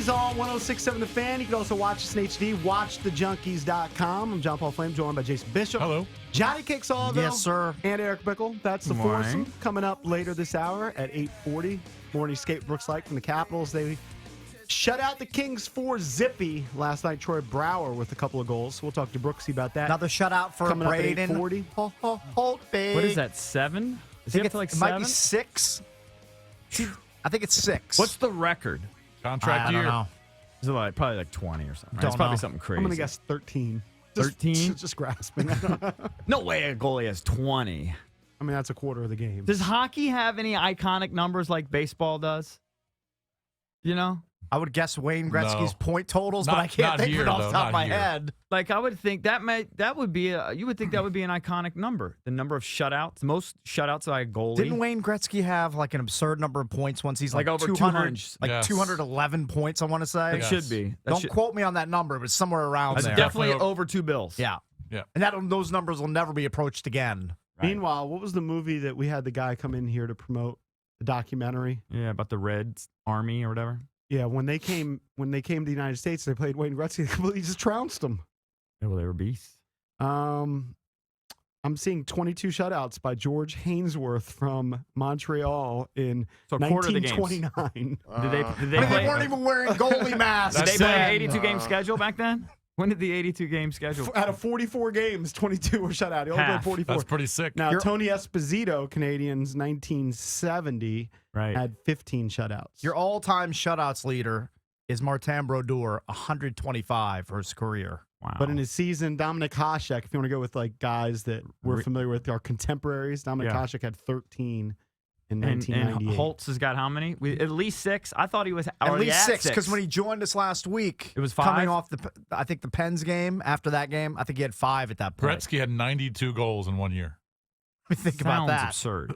is on 106.7 The Fan. You can also watch us in HD. WatchTheJunkies.com. I'm John Paul Flame, joined by Jason Bishop. Hello. Johnny Kicks all Yes, sir. And Eric Bickle. That's the Good morning. foursome coming up later this hour at 8:40. Morning skate Brooks Light from the Capitals. They shut out the Kings 4-zippy last night. Troy Brouwer with a couple of goals. We'll talk to Brooksy about that. Another shutout for coming Braden. up at 8:40. Hold big. What is that, 7? Is he up to like it might 7? be 6. I think it's 6. What's the record? Contract I year. don't know. Is it like, probably like 20 or something? Right? Don't It's probably know. something crazy. I'm going to guess 13. 13? Just grasping. No way a goalie has 20. I mean, that's a quarter of the game. Does hockey have any iconic numbers like baseball does? You know? I would guess Wayne Gretzky's No. point totals, but Not- I can't not think of here, it off though, the top of not my here. head. Like, I would think that would be you would think that would be an iconic number. The number of shutouts, most shutouts by a goalie. Didn't Wayne Gretzky have like an absurd number of points once he's Like like over 200, 200? like Yes. 211 points, I want to say. It Yes. should be. That Don't should- quote me on that number, but somewhere around That's there. definitely Definitely over 2 bills. Yeah. Yeah. And those numbers will never be approached again. Right. Meanwhile, what was the movie that we had the guy come in here to promote? The documentary? Yeah, about the Red Army or whatever. Yeah, when they came to the United States, they played Wayne Gretzky. They completely just trounced them. Yeah, well, they were beasts. I'm seeing 22 shutouts by George Hainsworth from Montreal in So a quarter of the games. 1929. Did they I mean, they play? weren't even wearing goalie masks. Did they That's play an sad. 82 game schedule back then? When did the 82 game schedule? Out of 44 games, 22 were shut out. He only played Half. 44. That's pretty sick. Now, You're- Tony Esposito, Canadians, 1970, Right. had 15 shutouts. Your all-time shutouts leader is Martin Brodeur, 125 for his career. Wow. But in his season, Dominic Hasek, if you want to go with like guys that we're familiar with, our contemporaries, Dominic Yeah. Hasek had 13 in and 1998. Holtz has got how many? At least 6. I thought he was At already least at 6, because when he joined us last week, It was coming 5? off I think the Pens game. After that game, I think he had 5 at that point. Gretzky had 92 goals in 1 year. Let me think about Sounds that. absurd.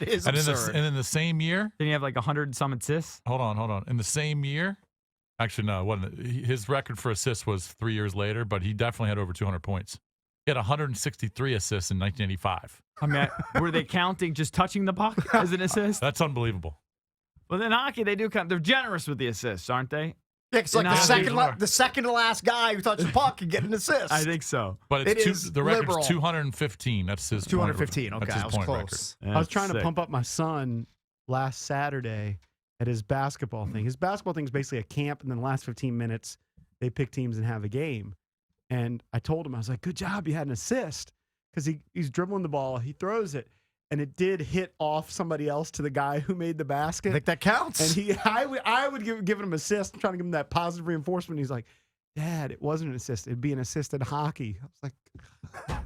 It is And absurd. in the same year, Didn't he have like 100 some assists? hold on. In the same year, actually, no, it wasn't. His record for assists was 3 years later, but he definitely had over 200 points. He had 163 assists in 1985. I mean, were they counting just touching the puck as an assist? That's unbelievable. Well, in hockey, they do count. They're generous with the assists, aren't they? Yeah, it's like No, the they second, are. the second to last guy who touched the puck can get an assist. I think so. But It it's is the record's liberal. 215. That's his 215. Point, Okay, that's I his was point close. record. I was trying to Sick. pump up my son last Saturday at his basketball thing. His basketball thing is basically a camp, and then the last 15 minutes, they pick teams and have a game. And I told him, I was like, good job, you had an assist. Because he's dribbling the ball, he throws it, and it did hit off somebody else to the guy who made the basket. I think that counts. And I would give him an assist. I'm trying to give him that positive reinforcement. He's like, Dad, it wasn't an assist. It'd be an assist in hockey. I was like,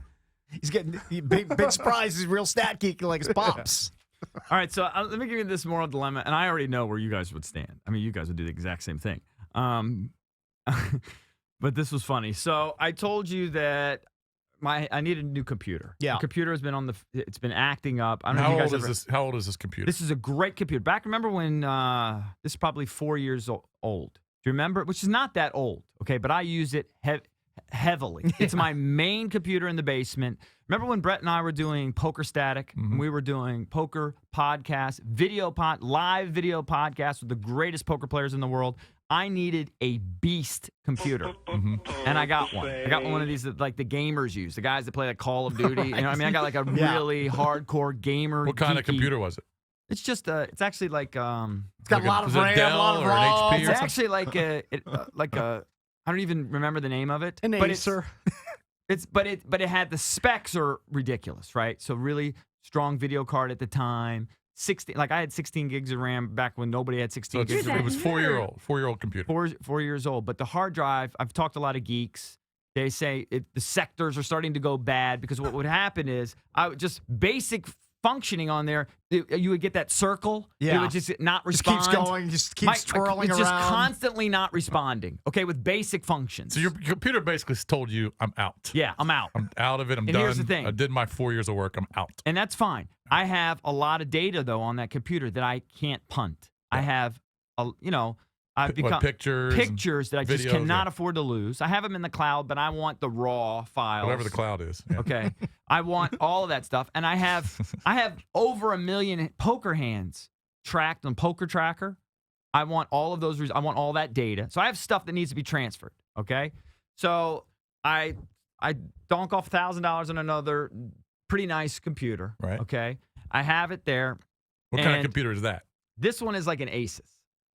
He's getting big surprise. He's real stat geek like his pops. All right, so let me give you this moral dilemma, and I already know where you guys would stand. I mean, you guys would do the exact same thing. But this was funny. So I told you that I needed a new computer. Yeah. The computer has been it's been acting up. I don't know How if you old guys is ever, this? How old is this computer? This is a great computer. Back, remember when this is probably 4 years old. Do you remember? Which is not that old, okay? But I use it heavily. It's my main computer in the basement. Remember when Brett and I were doing Poker Static? And we were doing poker podcasts, live video podcasts with the greatest poker players in the world. I needed a beast computer, and I got one. I got one of these that like the gamers use, the guys that play like Call of Duty. You know what I mean? I got like a Yeah. really hardcore gamer. What kind of geeky- computer was it? It's just it's actually like It's got Like a lot of is it RAM, a Dell lot of or an ROM. HP or it's something? actually like a I don't even remember the name of it. an but Acer. but it had the specs are ridiculous, right? So really strong video card at the time. 16, like I had 16 gigs of RAM back when nobody had 16 So gigs of RAM. it was 4-year-old computer. 4 years old. But the hard drive, I've talked to a lot of geeks. They say the sectors are starting to go bad because what would happen is just basic functioning on there, you would get that circle. Yeah. It would just not Just respond. keeps going, just keeps twirling it's around. just constantly not responding. Okay, with basic functions. So your computer basically told you, I'm out. Yeah, I'm out. I'm out of it. I'm And done. here's the thing. I did my 4 years of work. I'm out. And that's fine. I have a lot of data though on that computer that I can't punt. I have I've become pictures and that I just videos, cannot yeah. afford to lose. I have them in the cloud, but I want the raw files. Whatever the cloud is. Yeah. Okay. I want all of that stuff. And I have over 1 million poker hands tracked on Poker Tracker. I want all of those. I want all that data. So I have stuff that needs to be transferred. Okay. So I donk off $1,000 on another pretty nice computer. Right. Okay. I have it there. What kind of And computer is that? This one is like an Asus.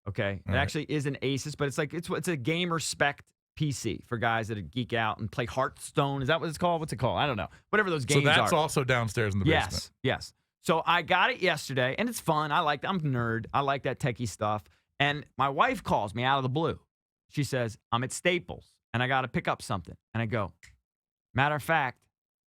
Okay. It All right. actually is an Asus, but it's a gamer spec PC for guys that geek out and play Hearthstone. Is that what it's called? What's it called? I don't know. Whatever those games So that's are. also downstairs in the basement. Yes. So I got it yesterday, and it's fun. I'm a nerd. I like that techie stuff. And my wife calls me out of the blue. She says, I'm at Staples, and I got to pick up something. And I go, matter of fact,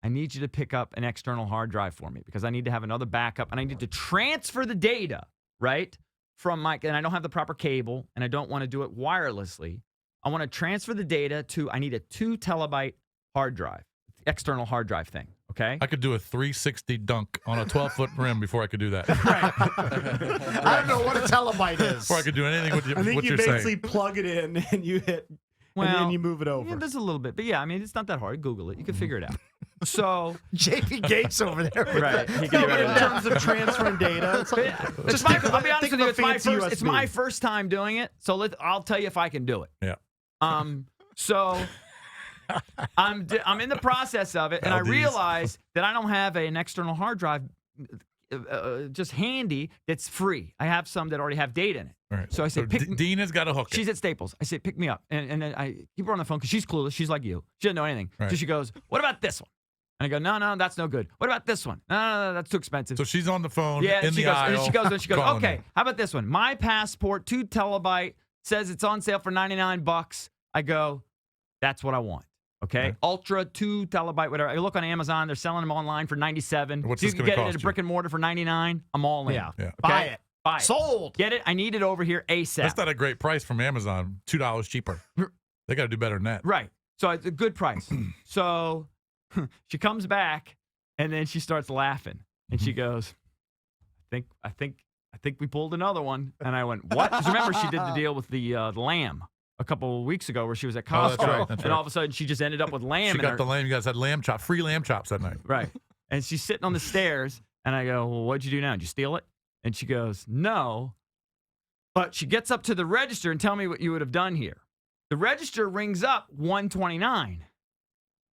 I need you to pick up an external hard drive for me because I need to have another backup, and I need to transfer the data, right, from my, and I don't have the proper cable, and I don't want to do it wirelessly. I want to transfer the data to, I need a 2 terabyte hard drive, external hard drive thing, okay? I could do a 360 dunk on a 12-foot rim before I could do that. I don't know what a terabyte is. Before I could do anything with I think what you you're basically saying. plug it in and you hit, and then you move it over. Yeah, there's a little bit, but yeah, I mean, it's not that hard. Google it. You can figure it out. So, JP Gates over there. with right. that. He can No, do but in everything. terms of transferring data, it's like, It's my, I'll be honest think with of you, a it's my, fancy first, it's USB. my first time doing it, so I'll tell you if I can do it. Yeah. So I'm in the process of it, and I LDs. realize that I don't have an external hard drive just handy that's free. I have some that already have data in it. All right. So I say, pick me. Dina's got a hook. She's at Staples. I say, pick me up. And then I keep her on the phone because she's clueless. She's like you. She doesn't know anything. So Right. she goes, what about this one? And I go, no, that's no good. What about this one? No, that's too expensive. So she's on the phone Yeah, in she the goes, aisle. and she goes, calling okay, them. how about this one? My Passport, 2 terabyte, says it's on sale for $99. I go, that's what I want. Okay, Okay. Ultra 2 terabyte, whatever. I look on Amazon; they're selling them online for $97. What's So this you can gonna get it at cost a you? brick and mortar for $99. I'm all in. Yeah. Yeah. Okay? Buy it. Buy it. Sold. Get it. I need it over here ASAP. That's not a great price from Amazon. $2 cheaper. They got to do better than that. Right. So it's a good price. So she comes back and then she starts laughing and she goes, I think we pulled another one. And I went, what? Because remember she did the deal with the lamb a couple of weeks ago where she was at Costco. Oh, that's right, that's and right. all of a sudden she just ended up with lamb She in got her. the lamb. You guys had lamb chop, free lamb chops that night. Right. And she's sitting on the stairs and I go, well, what'd you do now? Did you steal it? And she goes, no. But she gets up to the register and tell me what you would have done here. The register rings up $129.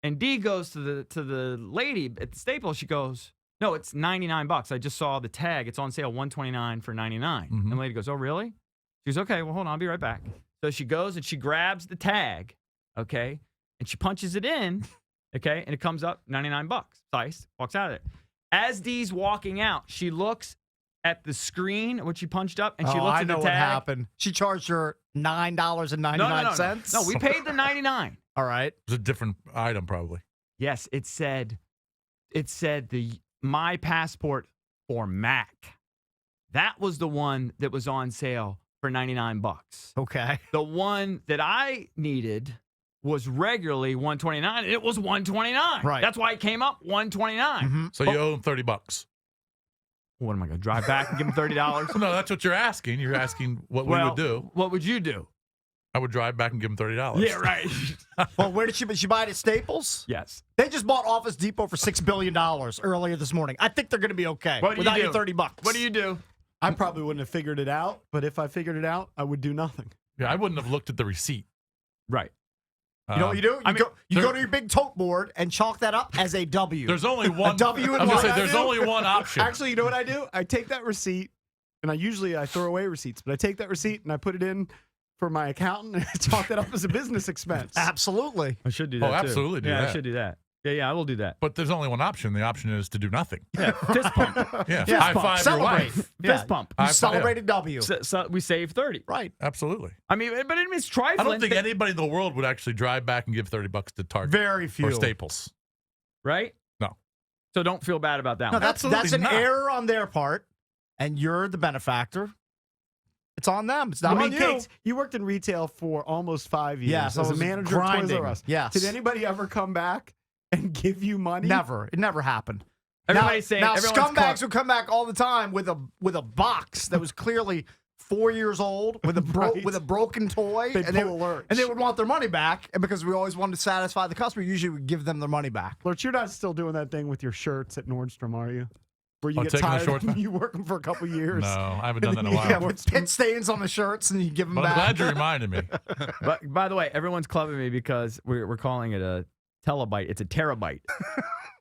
And Dee goes to the lady at the Staples. She goes, no, it's $99. I just saw the tag. It's on sale $129 for $99. Mhm. And the lady goes, oh, really? She goes, okay, well, hold on. I'll be right back. So she goes and she grabs the tag, okay, and she punches it in, okay, and it comes up $99. Sice walks out of it. As Dee's walking out, she looks at the screen, what she punched up, and she looks I at know the what tag. happened. She charged her $9.99. No, we paid the $99. All right. It was a different item, probably. Yes, it said the My Passport for Mac. That was the one that was on sale for $99. Okay. The one that I needed was regularly $129, and it was $129. Right. That's why it came up $129. Mhm. So you owe him $30. What am I going to drive back and give him $30? No, that's what you're asking. You're asking what we would do. What would you do? I would drive back and give him $30. Yeah, right. Well, where did she buy it at Staples? Yes. They just bought Office Depot for $6 billion earlier this morning. I think they're going to be okay What do you without do? your $30. What do you do? I probably wouldn't have figured it out, but if I figured it out, I would do nothing. Yeah, I wouldn't have looked at the receipt. Right. You know what you do? I mean, You go to your big tote board and chalk that up as a W. There's only one. W in I was gonna line. say, there's only one option. Actually, you know what I do? I take that receipt, and I throw away receipts, but I take that receipt and I put it in for my accountant and I chalk that up as a business expense. Absolutely. I should do Oh, that. absolutely do Yeah, I that. should do that. Yeah, I will do that. But there's only one option. The option is to do nothing. Yeah, fist pump. Yeah, Fist high pump. five your Celebrate. wife. Yeah. Fist pump. You High five, celebrated W. So we save 30. Right. Absolutely. I mean, but it's trifling. I don't think anybody in the world would actually drive back and give $30 to Target Very few. or Staples. right? No. So don't feel bad about that No, one. that's Absolutely an not. error on their part, and you're the benefactor. It's on them. It's not I on mean, you. Cakes, you worked in retail for almost 5 years Yes, I as a was manager at Toys grinding. R Us. Yes. Did anybody ever come back and give you money? Never. It never happened. Everybody's saying now everyone's scumbags caught. would come back all the time with a box that was clearly 4 years old with a Right. with a broken toy, They'd and they pull a lurch. and they would want their money back. And because we always wanted to satisfy the customer, usually we give them their money back. Lurch, you're not still doing that thing with your shirts at Nordstrom, are you? where you Oh, get taking the tired shorts and back? you work them for a couple years. No, I haven't done that in a Yeah, while. with pit stains on the shirts, and you give them But I'm back. glad you reminded me. But by the way, everyone's clubbing me because we're calling it a telebyte. It's a terabyte.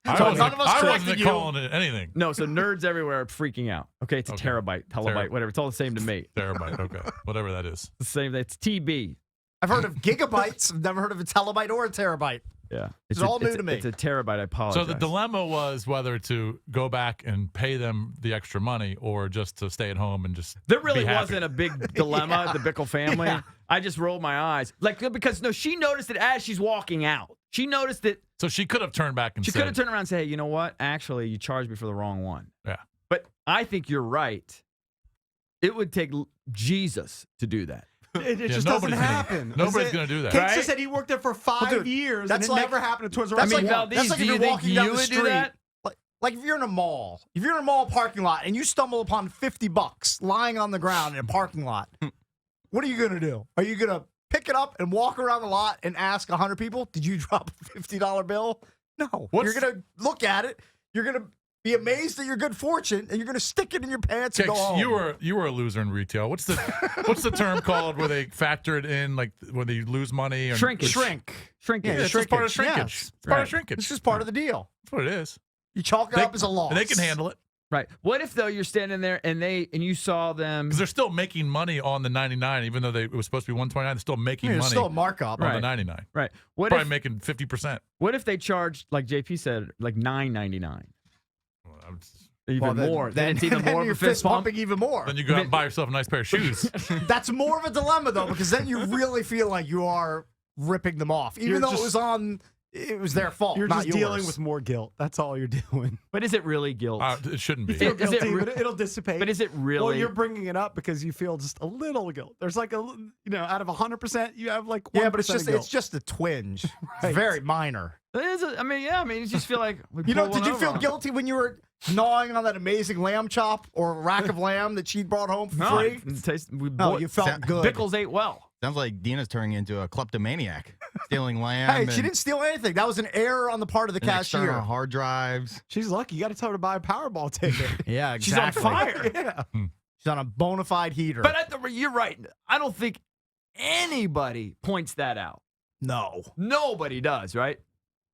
I So wasn't, none of us I corrected wasn't you. calling it anything. No, so nerds everywhere are freaking out. Okay, it's a Okay. terabyte, telebyte, whatever. It's all the same to me. Terabyte. Okay. Whatever that is. It's the same. It's TB. I've heard of gigabytes. I've never heard of a telebyte or a terabyte. Yeah, It's all new to me. It's a terabyte. I apologize. So the dilemma was whether to go back and pay them the extra money or just to stay at home and just There really be happy. wasn't a big dilemma, the Bickle family. Yeah. I just rolled my eyes. Like, because, no, she noticed it as she's walking out. She noticed it. So she could have turned back and She said, could have turned around and said, hey, you know what? Actually, you charged me for the wrong one. Yeah. But I think you're right. It would take Jesus to do that. It Yeah, just doesn't nobody's gonna- happen. nobody's going to do that. Cakes Right? just said he worked there for 5 dude, years, and that's it like- never happened to Toys R that's Us. I mean, like- Valdez, that's like do if you you're think walking you down the would do street. that? Like if you're in a mall, if you're in a mall parking lot and you stumble upon $50 lying on the ground in a parking lot, what are you gonna do? Are you gonna pick it up and walk around the lot and ask 100 people, "Did you drop a $50 bill?" No. What's- You're gonna look at it. You're gonna be amazed at your good fortune, and you're gonna stick it in your pants and Kix, go home. you were a loser in retail. What's the term called where they factor it in, like when they lose money? Or Shrinkage. shrink. Shrinkage. Yeah, it's just part of shrinkage. Yes. It's part of Right. shrinkage. It's just part of the deal. That's what it is. You chalk it They- up as a loss. And they can handle it Right. What if, though, you're standing there and you saw them. because they're still making money on the 99, even though it was supposed to be 129. They're still making There's money still a markup. on Right. the 99. Right. What Probably if, making 50%. what if they charged, like JP said, like $9.99? Even Well, then- more. Then it's then even more of you're a fist bump. pumping even more. Then you go out and buy yourself a nice pair of shoes. That's more of a dilemma though, because then you really feel like you are ripping them off, even You're though just- it was their fault. You're not just dealing yours. with more guilt. That's all you're doing. But is it really guilt? It shouldn't be. Is Feel it guilty, re- but it'll dissipate. But is it really? Well, you're bringing it up because you feel just a little guilt. There's like out of 100%, you have like 1% Yeah, but it's of just guilt. a twinge. Right. It's very minor. It is I mean, you just feel like we You know, pulled did one you feel over. guilty when you were gnawing on that amazing lamb chop or rack of lamb that she brought home for No, free? we No, bought- you felt Sound- good. Bickles ate well. Sounds like Dina's turning into a kleptomaniac, stealing lamb. Hey, and, she didn't steal anything. That was an error on the part of the and external cashier. hard drives. She's lucky. You got to tell her to buy a Powerball ticket. Yeah, She's on fire. Yeah. She's on a bona fide heater. But you're right. I don't think anybody points that out. no. Nobody does, right?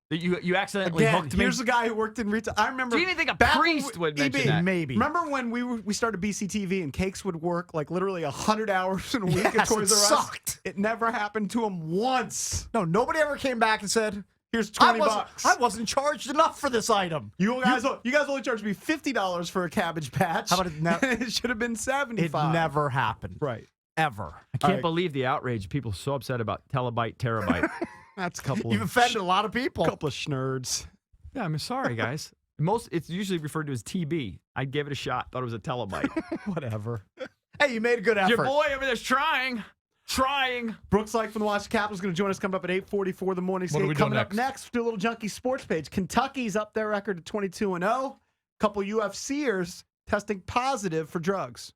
That you accidentally Again, hooked me. here's a guy who worked in retail. I remember. Do you even think a back when priest would mention EB, that? Maybe. Remember when we started BCTV and Cakes would work like literally 100 hours in a week at Yes, Toys it R Us? sucked. It never happened to him once. No, nobody ever came back and said, Here's I $20. wasn't charged enough for this item. You guys only charged me $50 for a Cabbage Patch. How about it ne- it should have been $75. It never happened. Right. Ever. I can't right. believe the outrage. People are so upset about telebyte, terabyte. That's a couple You've of offended a lot of people. couple of schnurds. Yeah, I'm sorry, guys. It's usually referred to as TB. I gave it a shot. Thought it was a telebyte. Whatever. Hey, you made a good Your effort. boy over there's trying. Brooks Like from the Washington Capitals is going to join us coming up at 8:44 the morning. What are we doing Coming up next, do a little junkie sports page. Kentucky's up their record at 22-0. Couple UFCers testing positive for drugs.